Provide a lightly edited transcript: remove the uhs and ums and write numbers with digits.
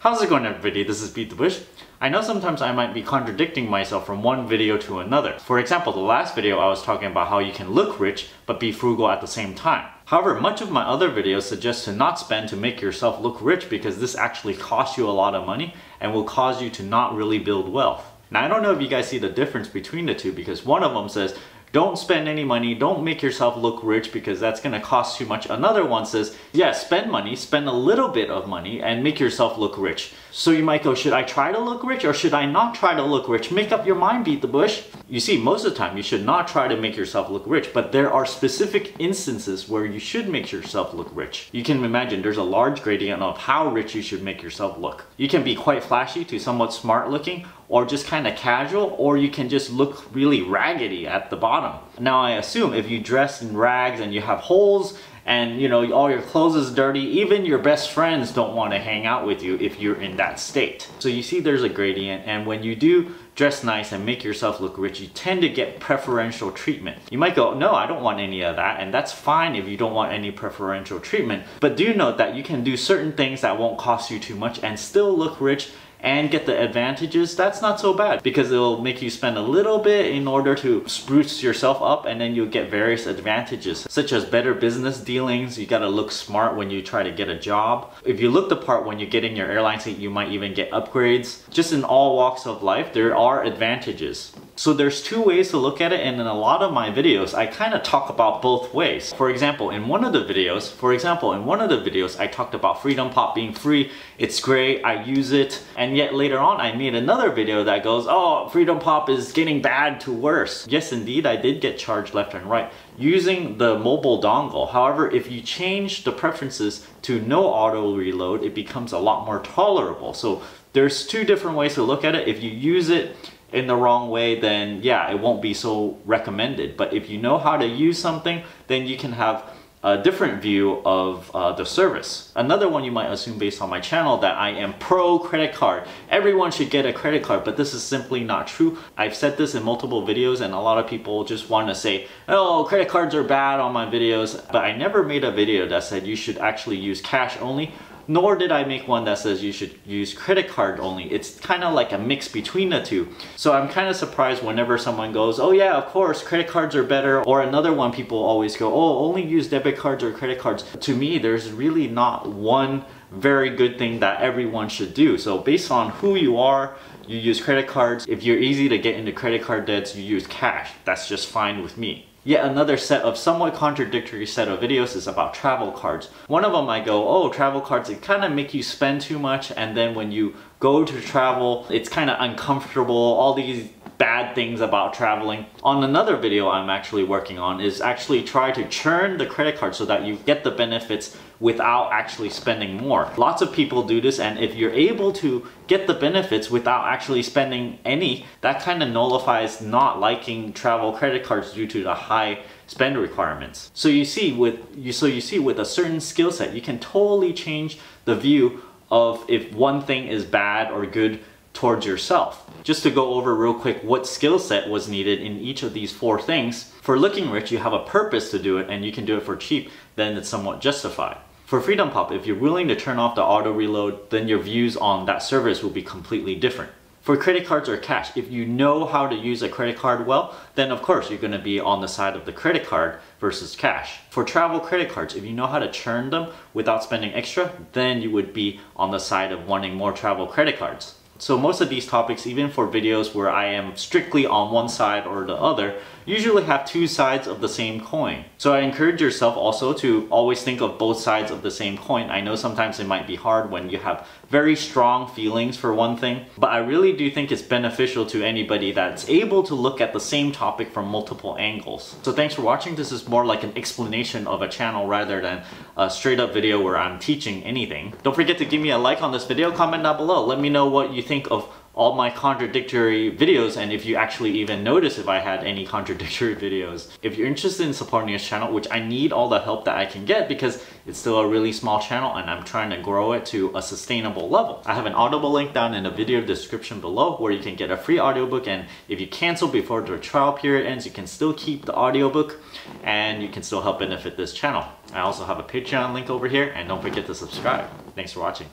How's it going, everybody? This is BeatTheBush. I know sometimes I might be contradicting myself from one video to another. For example, the last video I was talking about how you can look rich but be frugal at the same time. However, much of my other videos suggest to not spend to make yourself look rich because this actually costs you a lot of money and will cause you to not really build wealth. Now, I don't know if you guys see the difference between the two, because one of them says don't spend any money, don't make yourself look rich because that's going to cost too much. Another one says, yeah, spend money, spend a little bit of money and make yourself look rich. So you might go, should I try to look rich or should I not try to look rich? Make up your mind, beat the bush. You see, most of the time you should not try to make yourself look rich, but there are specific instances where you should make yourself look rich. You can imagine there's a large gradient of how rich you should make yourself look. You can be quite flashy to somewhat smart looking, or just kind of casual, or you can just look really raggedy at the bottom. Now I assume if you dress in rags and you have holes and all your clothes is dirty, even your best friends don't want to hang out with you if you're in that state. So you see there's a gradient, and when you do dress nice and make yourself look rich, you tend to get preferential treatment. You might go, no, I don't want any of that, and that's fine if you don't want any preferential treatment. But do note that you can do certain things that won't cost you too much and still look rich and get the advantages. That's not so bad because it'll make you spend a little bit in order to spruce yourself up, and then you'll get various advantages such as better business dealings. You gotta look smart when you try to get a job. If you look the part when you're getting your airline seat, you might even get upgrades. Just in all walks of life, there are advantages. So there's two ways to look at it, and in a lot of my videos I kind of talk about both ways. For example, in one of the videos I talked about Freedom Pop being free. It's great, I use it, and yet later on I made another video that goes, oh, Freedom Pop is getting bad to worse. Yes, indeed, I did get charged left and right using the mobile dongle. However, if you change the preferences to no auto reload, it becomes a lot more tolerable. So there's two different ways to look at it. If you use it in the wrong way, then yeah, it won't be so recommended. But if you know how to use something, then you can have a different view of the service. Another one you might assume based on my channel that I am pro credit card. Everyone should get a credit card, but this is simply not true. I've said this in multiple videos, and a lot of people just want to say, oh, credit cards are bad on my videos, but I never made a video that said you should actually use cash only. Nor did I make one that says you should use credit card only. It's kind of like a mix between the two. So I'm kind of surprised whenever someone goes, oh yeah, of course, credit cards are better. Or another one, people always go, oh, only use debit cards or credit cards. To me, there's really not one very good thing that everyone should do. So based on who you are, you use credit cards. If you're easy to get into credit card debts, you use cash. That's just fine with me. Yet another set of somewhat contradictory set of videos is about travel cards. One of them I go, oh, travel cards, it kind of make you spend too much, and then when you go to travel, it's kind of uncomfortable, all these bad things about traveling. On another video I'm actually working on is actually try to churn the credit card so that you get the benefits without actually spending more. Lots of people do this, and if you're able to get the benefits without actually spending any, that kind of nullifies not liking travel credit cards due to the high spend requirements. So you see with a certain skill set, you can totally change the view of if one thing is bad or good towards yourself. Just to go over real quick what skill set was needed in each of these four things. For looking rich, you have a purpose to do it and you can do it for cheap, then it's somewhat justified. For Freedom Pop, if you're willing to turn off the auto reload, then your views on that service will be completely different. For credit cards or cash, if you know how to use a credit card well, then of course you're going to be on the side of the credit card versus cash. For travel credit cards, if you know how to churn them without spending extra, then you would be on the side of wanting more travel credit cards. So most of these topics, even for videos where I am strictly on one side or the other, usually have two sides of the same coin. So I encourage yourself also to always think of both sides of the same coin. I know sometimes it might be hard when you have very strong feelings for one thing, but I really do think it's beneficial to anybody that's able to look at the same topic from multiple angles. So thanks for watching. This is more like an explanation of a channel rather than a straight up video where I'm teaching anything. Don't forget to give me a like on this video, comment down below. Let me know what you think of all my contradictory videos, and if you actually even notice if I had any contradictory videos. If you're interested in supporting this channel, which I need all the help that I can get because it's still a really small channel and I'm trying to grow it to a sustainable level. I have an Audible link down in the video description below where you can get a free audiobook, and if you cancel before the trial period ends, you can still keep the audiobook and you can still help benefit this channel. I also have a Patreon link over here, and don't forget to subscribe. Thanks for watching.